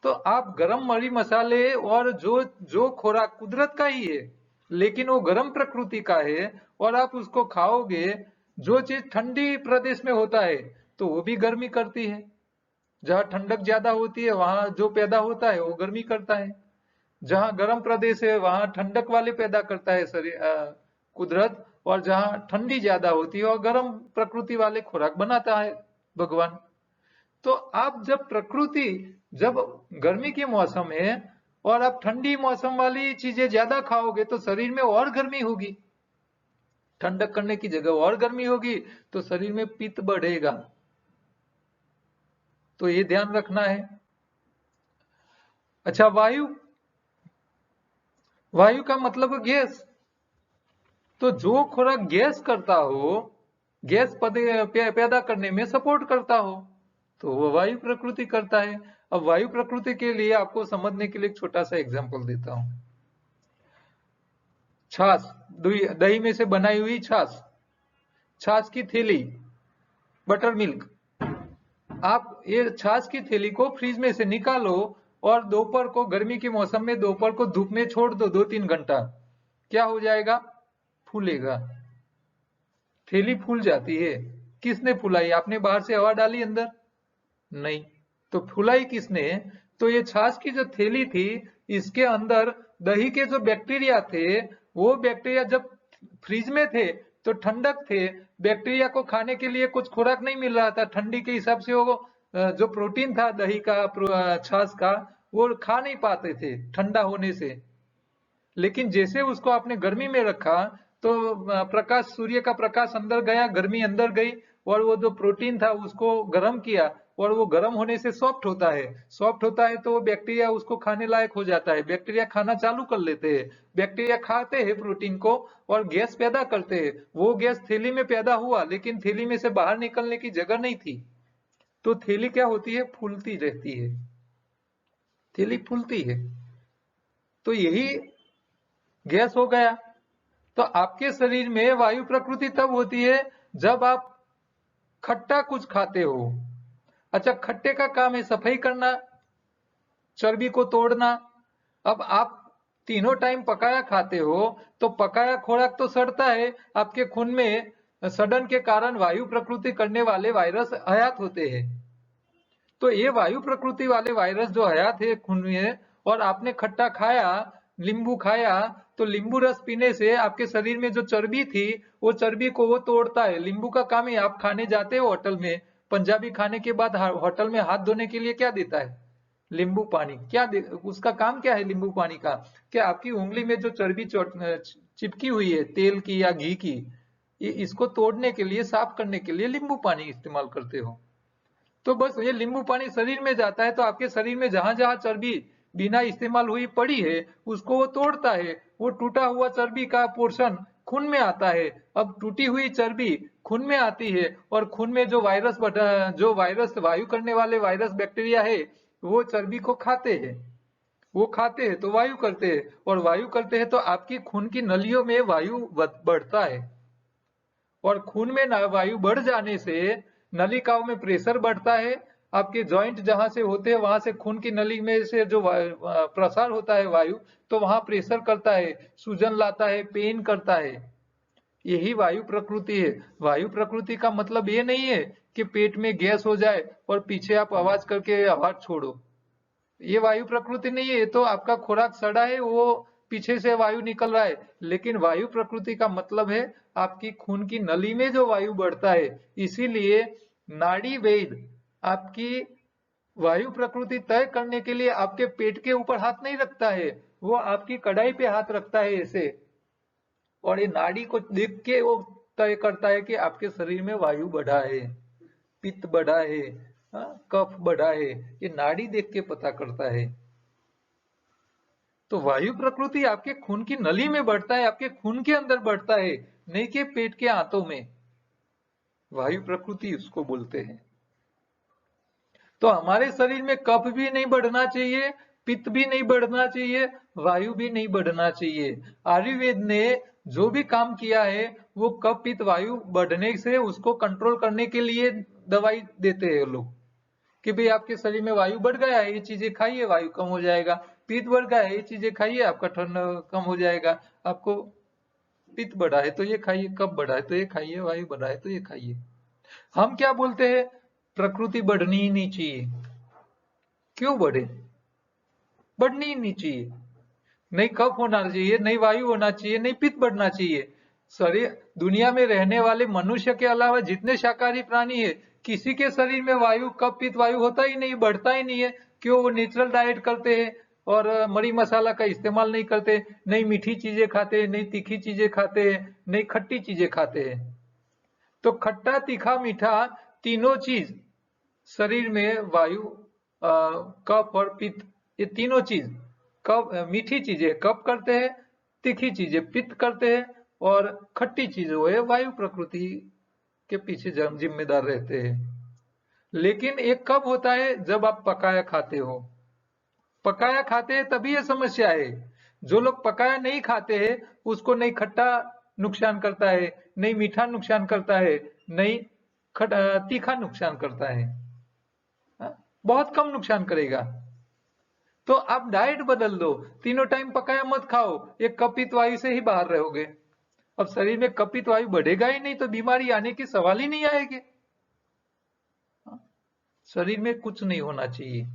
S1: तो आप गरम मरी मसाले और जो जो खुराक कुदरत का ही है, लेकिन वो गर्म प्रकृति का है, और आप उसको खाओगे, जो चीज ठंडी प्रदेश में होता है तो वो भी गर्मी करती है। जहाँ ठंडक ज्यादा होती है वहां जो पैदा होता है वो गर्मी करता है। जहाँ गर्म प्रदेश है वहां ठंडक वाले पैदा करता है शरीर, कुदरत। और जहाँ ठंडी ज्यादा होती है और गर्म प्रकृति वाले खुराक बनाता है भगवान। तो आप जब प्रकृति, जब गर्मी के मौसम है और आप ठंडी मौसम वाली चीजें ज्यादा खाओगे तो शरीर में और गर्मी होगी। ठंडक करने की जगह और गर्मी होगी तो शरीर में पित्त बढ़ेगा। तो ये ध्यान रखना है। अच्छा, वायु, वायु का मतलब गैस। तो जो खुराक गैस करता हो, गैस पैदा करने में सपोर्ट करता हो, तो वो वायु प्रकृति करता है। अब वायु प्रकृति के लिए आपको समझने के लिए एक छोटा सा एग्जांपल देता हूं। छाछ, दही में से बनाई हुई छाछ, छाछ की थैली, बटर मिल्क। आप ये छाछ की थैली को फ्रिज में से निकालो और दोपहर को, गर्मी के मौसम में दोपहर को धूप में छोड़ दो 2-3 घंटा। क्या हो जाएगा? फूलेगा। थैली फूल जाती है। किसने फुलाई? आपने बाहर से हवा डाली अंदर? नहीं। तो फुलाई किसने? तो ये छाछ की जो थैली थी, इसके अंदर दही के जो बैक्टीरिया थे, वो बैक्टीरिया जब फ्रिज में थे तो ठंडक थे, बैक्टीरिया को खाने के लिए कुछ खुराक नहीं मिल रहा था। ठंडी के हिसाब से वो जो प्रोटीन था दही का, छाछ का, वो खा नहीं पाते थे ठंडा होने से। लेकिन जैसे उसको आपने गर्मी में रखा तो प्रकाश, सूर्य का प्रकाश अंदर गया, गर्मी अंदर गई, और वो जो प्रोटीन था उसको गर्म किया, और वो गर्म होने से सॉफ्ट होता है। सॉफ्ट होता है तो वो बैक्टीरिया उसको खाने लायक हो जाता है। बैक्टीरिया खाना चालू कर लेते हैं। बैक्टीरिया खाते हैं प्रोटीन को और गैस पैदा करते हैं। वो गैस थैली में पैदा हुआ, लेकिन थैली में से बाहर निकलने की जगह नहीं थी। तो थैली क्या होती है? फूलती रहती है। थैली फूलती है। तो यही गैस हो गया। तो आपके शरीर में वायु प्रकृति तब होती है जब आप खट्टा कुछ खाते हो। अच्छा, खट्टे का काम है सफाई करना, चर्बी को तोड़ना। अब आप तीनों टाइम पकाया खाते हो तो पकाया खुराक तो सड़ता है। आपके खून में सड़न के कारण वायु प्रकृति करने वाले वायरस हयात होते हैं। तो ये वायु प्रकृति वाले वायरस जो हयात है खून में, और आपने खट्टा खाया नींबू खाया तो नींबू रस पीने से आपके शरीर में जो चर्बी थी वो चर्बी को वो तोड़ता है। नींबू का काम है, आप खाने जाते हो होटल में, पंजाबी खाने के बाद होटल में हाथ धोने के लिए क्या देता है? नींबू पानी। उसका काम क्या है नींबू पानी का? कि आपकी उंगली में जो चर्बी चिपकी हुई है तेल की या घी की, इसको तोड़ने के लिए, साफ करने के लिए नींबू पानी इस्तेमाल करते हो। तो बस ये नींबू पानी शरीर में जाता है तो आपके शरीर में जहां जहां चर्बी बिना इस्तेमाल हुई पड़ी है उसको वो तोड़ता है। वो टूटा हुआ चर्बी का पोर्शन खून में आता है। अब टूटी हुई चर्बी खून में आती है और खून में जो वायरस, वायु करने वाले वायरस बैक्टीरिया है, वो चर्बी को खाते हैं। वो खाते हैं तो वायु करते हैं, और वायु करते हैं तो आपकी खून की नलियों में वायु बढ़ता है। और खून में वायु बढ़ जाने से नलिकाओं में प्रेशर बढ़ता है। आपके जॉइंट जहां से होते हैं वहां से खून की नली में से जो प्रसार होता है वायु, तो वहां प्रेशर करता है, सूजन लाता है, पेन करता है। यही वायु प्रकृति है। वायु प्रकृति का मतलब ये नहीं है कि पेट में गैस हो जाए और पीछे आप आवाज करके आवाज छोड़ो। ये वायु प्रकृति नहीं है। ये तो आपका खुराक सड़ा है, वो पीछे से वायु निकल रहा है। लेकिन वायु प्रकृति का मतलब है आपकी खून की नली में जो वायु बढ़ता है। इसीलिए नाड़ी वैद्य आपकी वायु प्रकृति तय करने के लिए आपके पेट के ऊपर हाथ नहीं रखता है, वो आपकी कड़ाई पे हाथ रखता है ऐसे, और ये नाड़ी को देख के वो तय करता है कि आपके शरीर में वायु बढ़ा है, पित्त बढ़ा है, कफ बढ़ा है। ये नाड़ी देख के पता करता है। तो वायु प्रकृति आपके खून की नली में बढ़ता है, आपके खून के अंदर बढ़ता है, नहीं कि पेट के आंतों में। वायु प्रकृति उसको बोलते हैं। तो हमारे शरीर में कफ भी नहीं बढ़ना चाहिए, पित्त भी नहीं बढ़ना चाहिए, वायु भी नहीं बढ़ना चाहिए। आयुर्वेद ने जो भी काम किया है वो कफ पित्त वायु बढ़ने से उसको कंट्रोल करने के लिए दवाई देते हैं लोग, कि भाई आपके शरीर में वायु बढ़ गया है, ये चीजें खाइए, वायु कम हो जाएगा। पित्त बढ़ गया है, ये चीजें खाइए, आपका ठंड कम हो जाएगा। आपको पित्त बढ़ा है तो ये खाइए, कफ बढ़ा है तो ये खाइए, वायु बढ़ा है तो ये खाइए। हम क्या बोलते हैं? प्रकृति बढ़नी ही नहीं चाहिए। क्यों बढ़े? बढ़नी ही नहीं चाहिए। नहीं कफ होना चाहिए, नहीं वायु होना चाहिए, नहीं पित्त बढ़ना चाहिए। शरीर, दुनिया में रहने वाले मनुष्य के अलावा जितने शाकाहारी प्राणी है, किसी के शरीर में वायु, कफ पित्त वायु होता ही नहीं, बढ़ता ही नहीं है। क्यों? वो नेचुरल डाइट करते हैं और मरी मसाला का इस्तेमाल नहीं करते, नहीं मीठी चीजें खाते हैं, नहीं तीखी चीजें खाते हैं, नहीं खट्टी चीजें खाते हैं। तो खट्टा तीखा मीठा तीनों चीज शरीर में वायु, कफ और पित्त, ये तीनों चीज, कफ मीठी चीजें कफ करते हैं, तीखी चीजें पित्त करते हैं, और खट्टी चीजें वो है वायु प्रकृति के पीछे जिम्मेदार रहते हैं। लेकिन एक कब होता है? जब आप पकाया खाते हो। पकाया खाते हैं तभी ये समस्या है। जो लोग पकाया नहीं खाते हैं उसको नहीं खट्टा नुकसान करता है, नहीं मीठा नुकसान करता है, नहीं तीखा नुकसान करता है। बहुत कम नुकसान करेगा। तो आप डाइट बदल दो, तीनों टाइम पकाया मत खाओ, एक कपित वायु से ही बाहर रहोगे। अब शरीर में कपित वायु बढ़ेगा ही नहीं तो बीमारी आने की सवाल ही नहीं आएगी। शरीर में कुछ नहीं होना चाहिए।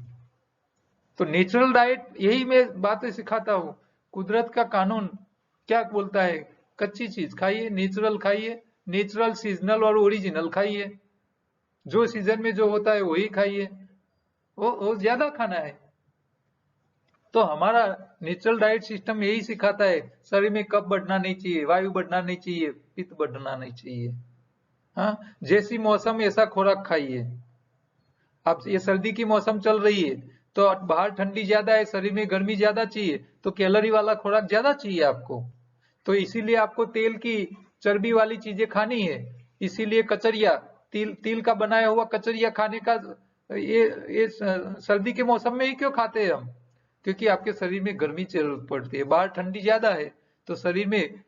S1: तो नेचुरल डाइट, यही मैं बातें सिखाता हूँ। कुदरत का कानून क्या बोलता है? कच्ची चीज खाइए, नेचुरल खाइए, नेचुरल, सीजनल और ओरिजिनल खाइए। जो सीजन में जो होता है वही खाइए, वो ज्यादा खाना है। तो हमारा नेचुरल डाइट सिस्टम यही सिखाता है। शरीर में कफ बढ़ना नहीं चाहिए, वायु बढ़ना नहीं चाहिए, पित्त बढ़ना नहीं चाहिए। हाँ, जैसी मौसम ऐसा खुराक खाइए। अब ये सर्दी की मौसम चल रही है तो बाहर ठंडी ज्यादा है, शरीर में गर्मी ज्यादा चाहिए, तो कैलोरी वाला खुराक ज्यादा चाहिए आपको। तो इसीलिए आपको तेल की, चर्बी वाली चीजें खानी है। इसीलिए कचरिया, तिल का बनाया हुआ कचरिया खाने का, ये सर्दी के मौसम में ही क्यों खाते हैं हम? क्योंकि आपके शरीर में गर्मी जरूरत पड़ती है, बाहर ठंडी ज्यादा है, तो शरीर में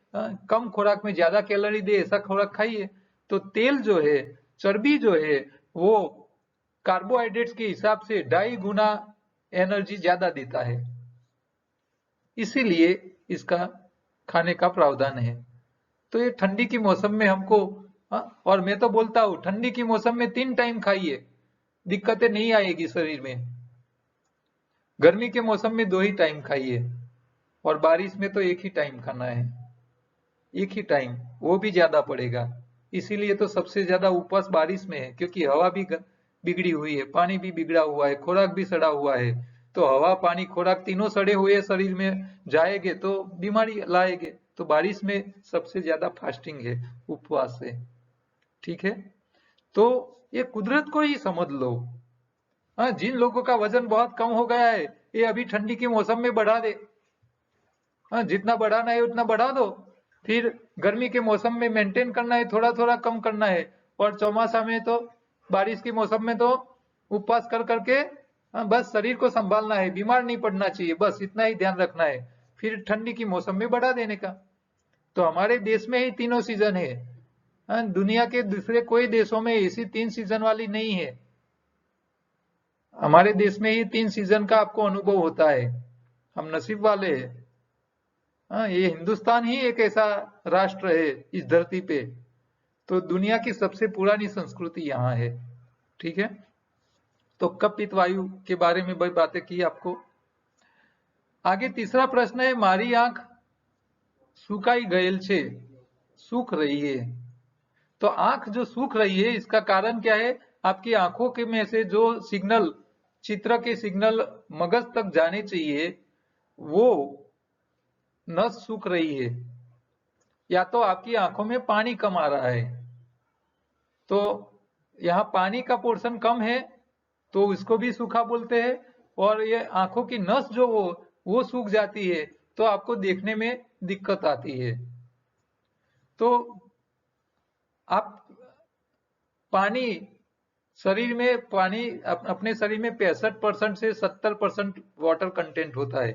S1: कम खुराक में ज्यादा कैलोरी दे ऐसा खुराक खाइए। तो तेल जो है, चर्बी जो है, वो कार्बोहाइड्रेट्स के हिसाब से 2.5 गुना एनर्जी ज्यादा देता है। इसीलिए इसका खाने का प्रावधान है। तो ये ठंडी की मौसम में हमको, और मैं तो बोलता हूँ ठंडी की मौसम में 3 टाइम खाइए, दिक्कतें नहीं आएगी शरीर में। गर्मी के मौसम में 2 ही टाइम खाइए। और बारिश में तो एक ही टाइम खाना है, एक ही टाइम, वो भी ज्यादा पड़ेगा। इसीलिए तो सबसे ज्यादा उपवास बारिश में है, क्योंकि हवा भी बिगड़ी हुई है, पानी भी बिगड़ा हुआ है, खुराक भी सड़ा हुआ है। तो हवा पानी खुराक तीनों सड़े हुए शरीर में जाएंगे तो बीमारी लाएंगे। तो बारिश में सबसे ज्यादा फास्टिंग है, उपवास है। ठीक है, तो ये कुदरत को ही समझ लो। हाँ, जिन लोगों का वजन बहुत कम हो गया है, ये अभी ठंडी के मौसम में बढ़ा दे। हाँ, जितना बढ़ाना है उतना बढ़ा दो। फिर गर्मी के मौसम में मेंटेन करना है, थोड़ा थोड़ा कम करना है। और चौमासा में तो, बारिश के मौसम में तो उपवास कर करके, हाँ, बस शरीर को संभालना है, बीमार नहीं पड़ना चाहिए, बस इतना ही ध्यान रखना है। फिर ठंडी की मौसम में बढ़ा देने का। तो हमारे देश में ही तीनों सीजन है। हाँ, दुनिया के दूसरे कोई देशों में ऐसी 3 सीजन वाली नहीं है। हमारे देश में ही 3 सीजन का आपको अनुभव होता है। हम नसीब वाले हैं। हाँ, ये हिंदुस्तान ही एक ऐसा राष्ट्र है इस धरती पे। तो दुनिया की सबसे पुरानी संस्कृति यहाँ है। ठीक है, तो कपित वायु के बारे में बातें की आपको। आगे तीसरा प्रश्न है, मारी आंख सुखाई गયેલ છે, सूख रही है। तो आंख जो सूख रही है, इसका कारण क्या है? आपकी आंखों के में से जो सिग्नल, चित्र के सिग्नल मगज तक जाने चाहिए, वो नस सूख रही है। या तो आपकी आंखों में पानी कम आ रहा है, तो यहाँ पानी का पोर्शन कम है, तो इसको भी सूखा बोलते हैं। और ये आंखों की नस जो वो सूख जाती है, तो आपको देखने में दिक्कत आती है। तो आप पानी, शरीर में पानी, अपने शरीर में 65% से 70% वाटर कंटेंट होता है।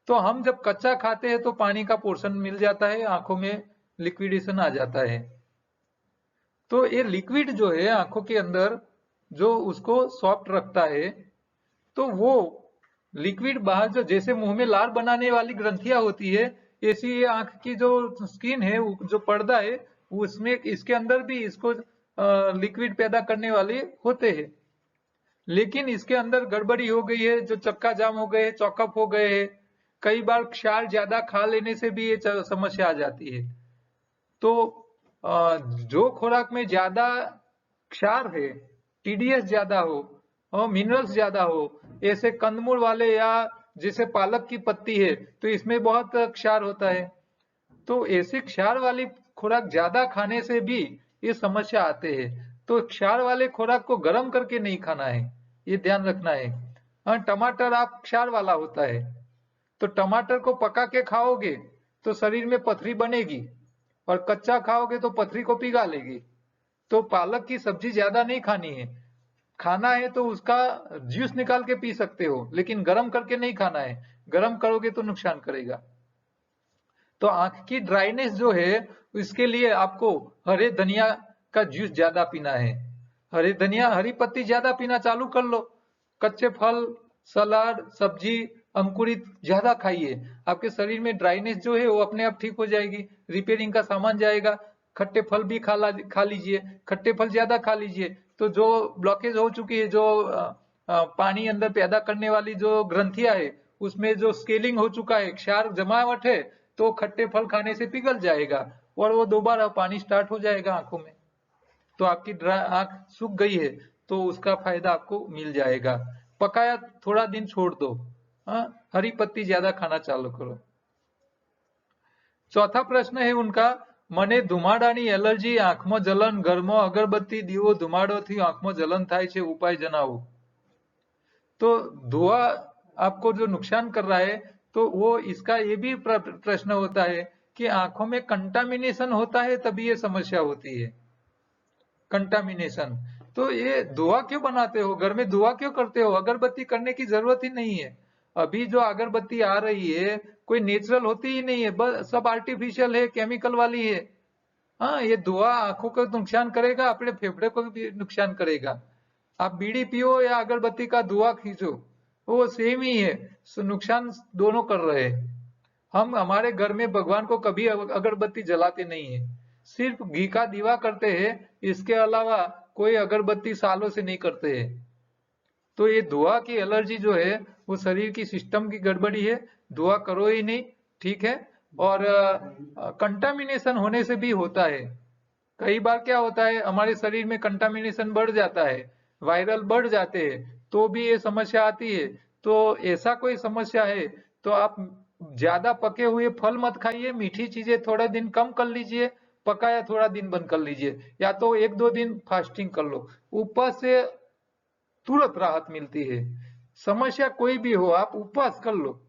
S1: तो हम जब कच्चा खाते हैं तो पानी का पोर्शन मिल जाता है, आंखों में लिक्विडेशन आ जाता है। तो ये लिक्विड जो है आंखों के अंदर, जो उसको सॉफ्ट रखता है, तो वो लिक्विड बाहर, जो जैसे मुंह में लार बनाने वाली ग्रंथियां होती है, ऐसी ये आंख की जो स्किन है, जो पर्दा है, उसमें इसके अंदर भी इसको लिक्विड पैदा करने वाले होते हैं। लेकिन इसके अंदर गड़बड़ी हो गई है, जो चक्का जाम हो गए, चौकअप हो गए हैं। कई बार क्षार ज्यादा खा लेने से भी ये समस्या आ जाती है। तो जो खुराक में ज्यादा क्षार है, टीडीएस ज्यादा हो और मिनरल्स ज्यादा हो, ऐसे कंदमूल वाले, या जैसे पालक की पत्ती है, तो इसमें बहुत क्षार होता है। तो ऐसे क्षार वाली खुराक ज्यादा खाने से भी ये समस्या आते हैं। तो क्षार वाले खुराक को गर्म करके नहीं खाना है, ये ध्यान रखना है। हाँ, टमाटर आप क्षार वाला होता है, तो टमाटर को पका के खाओगे तो शरीर में पथरी बनेगी, और कच्चा खाओगे तो पथरी को पिघा लेगी। तो पालक की सब्जी ज्यादा नहीं खानी है। खाना है तो उसका जूस निकाल के पी सकते हो, लेकिन गर्म करके नहीं खाना है। गर्म करोगे तो नुकसान करेगा। तो आंख की ड्राइनेस जो है, इसके लिए आपको हरे धनिया का जूस ज्यादा पीना है। हरे धनिया, हरी पत्ती ज्यादा पीना चालू कर लो। कच्चे फल, सलाद, सब्जी, अंकुरित ज्यादा खाइए। आपके शरीर में ड्राइनेस जो है वो अपने आप ठीक हो जाएगी, रिपेयरिंग का सामान जाएगा। खट्टे फल भी खा लीजिए, खट्टे फल ज्यादा खा लीजिए। तो जो ब्लॉकेज हो चुकी है, जो पानी अंदर पैदा करने वाली जो ग्रंथियां है, उसमें जो स्केलिंग हो चुका है, क्षार जमावट है, तो खट्टे फल खाने से पिघल जाएगा और वो दोबारा पानी स्टार्ट हो जाएगा आंखों में। तो आपकी आंख सूख गई है, तो उसका फायदा आपको मिल जाएगा। पकाया थोड़ा दिन छोड़ दो। हाँ, हरी पत्ती ज्यादा खाना चालू करो। चौथा प्रश्न है उनका, મને ધુમાડાની એલર્જી, આંખમાં જલન, ઘરમાં અગરબત્તી, દીવો ધુમાડોથી આંખમાં જલન થાય છે, ઉપાય જણાવો। तो धुआं आपको जो नुकसान कर रहा है, तो वो इसका ये भी प्रश्न होता है कि आंखों में कंटामिनेशन होता है, तभी ये समस्या होती है। कंटामिनेशन, तो ये धुआं क्यों बनाते हो, घर में धुआं क्यों करते हो? अगरबत्ती करने की जरूरत ही नहीं है। अभी जो अगरबत्ती आ रही है, कोई नेचुरल होती ही नहीं है, बस सब आर्टिफिशियल है, केमिकल वाली है। हाँ, ये धुआं आंखों को नुकसान करेगा, अपने फेफड़े को भी नुकसान करेगा। आप बीड़ी पियो या अगरबत्ती का धुआं खींचो, वो सेम ही है, नुकसान दोनों कर रहे हैं। हम हमारे घर में भगवान को कभी अगरबत्ती जलाते नहीं है, सिर्फ घी का दीवा करते हैं। इसके अलावा कोई अगरबत्ती सालों से नहीं करते हैं। तो ये धुआं की एलर्जी जो है, वो शरीर की सिस्टम की गड़बड़ी है, दुआ करो ही नहीं, ठीक है। और कंटामिनेशन होने से भी होता है। कई बार क्या होता है, हमारे शरीर में कंटामिनेशन बढ़ जाता है, वायरल बढ़ जाते हैं, तो भी ये समस्या आती है। तो ऐसा कोई समस्या है तो आप ज्यादा पके हुए फल मत खाइए, मीठी चीजें थोड़ा दिन कम कर लीजिए, पकाया थोड़ा दिन बंद कर लीजिए, या तो एक दो दिन फास्टिंग कर लो। उपवास से तुरंत राहत मिलती है। समस्या कोई भी हो आप उपवास कर लो,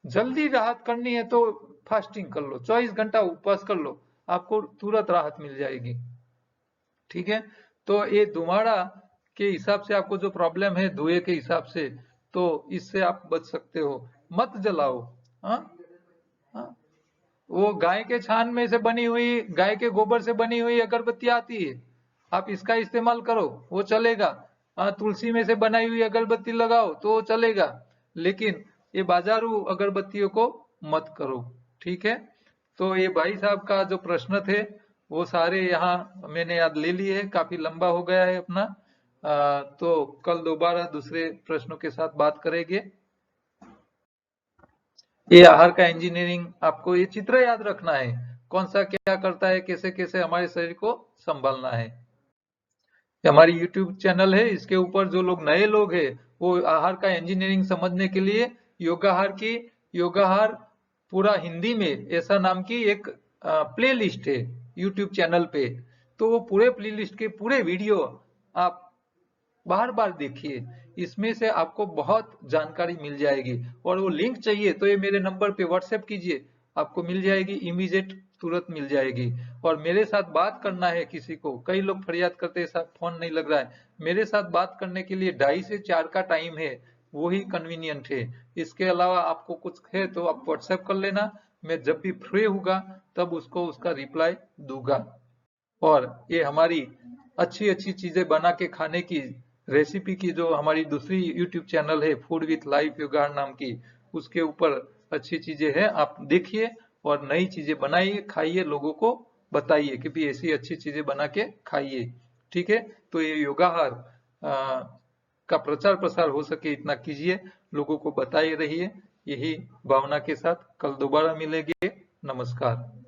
S1: जल्दी राहत करनी है तो फास्टिंग कर लो, 24 घंटा उपवास कर लो, आपको तुरंत राहत मिल जाएगी, ठीक है। तो ये धुमाड़ा के हिसाब से आपको जो प्रॉब्लम है धुएं के हिसाब से, तो इससे आप बच सकते हो। मत जलाओ। हाँ, हाँ। वो गाय के छान में से बनी हुई, गाय के गोबर से बनी हुई अगरबत्ती आती है, आप इसका इस्तेमाल करो, वो चलेगा। हाँ, तुलसी में से बनाई हुई अगरबत्ती लगाओ तो वो चलेगा, लेकिन ये बाजारू अगरबत्तियों को मत करो, ठीक है। तो ये भाई साहब का जो प्रश्न थे वो सारे यहाँ मैंने याद ले लिए हैं, काफी लंबा हो गया है अपना। तो कल दोबारा दूसरे प्रश्नों के साथ बात करेंगे। ये आहार का इंजीनियरिंग, आपको ये चित्र याद रखना है, कौन सा क्या करता है, कैसे कैसे हमारे शरीर को संभालना है। ये हमारी यूट्यूब चैनल है, इसके ऊपर जो लोग नए लोग हैं वो आहार का इंजीनियरिंग समझने के लिए योगाहार पूरा हिंदी में ऐसा नाम की एक प्ले लिस्ट है यूट्यूब चैनल पे। तो वो पूरे प्ले लिस्ट के पूरे वीडियो आप बार बार देखिए, इसमें से आपको बहुत जानकारी मिल जाएगी। और वो लिंक चाहिए तो ये मेरे नंबर पे व्हाट्सएप कीजिए, आपको मिल जाएगी, इमीडिएट तुरंत मिल जाएगी। और मेरे साथ बात करना है किसी को, कई लोग फरियाद करते हैं साहब फोन नहीं लग रहा है, मेरे साथ बात करने के लिए 2:30 से 4 का टाइम है, वो ही कन्वीनियंट है। इसके अलावा आपको कुछ है तो आप व्हाट्सएप कर लेना, मैं जब भी फ्री होगा तब उसको उसका रिप्लाई दूंगा। और ये हमारी अच्छी अच्छी चीजें बना के खाने की रेसिपी की जो हमारी दूसरी यूट्यूब चैनल है फूड विथ लाइफ योगार नाम की, उसके ऊपर अच्छी चीजें हैं, आप देखिए और नई चीजें बनाइए, खाइए, लोगों को बताइए कि भी ऐसी अच्छी चीजें बना के खाइए, ठीक है। तो ये योगाहार का प्रचार प्रसार हो सके इतना कीजिए, लोगों को बताए रहिए। यही भावना के साथ कल दोबारा मिलेंगे। नमस्कार।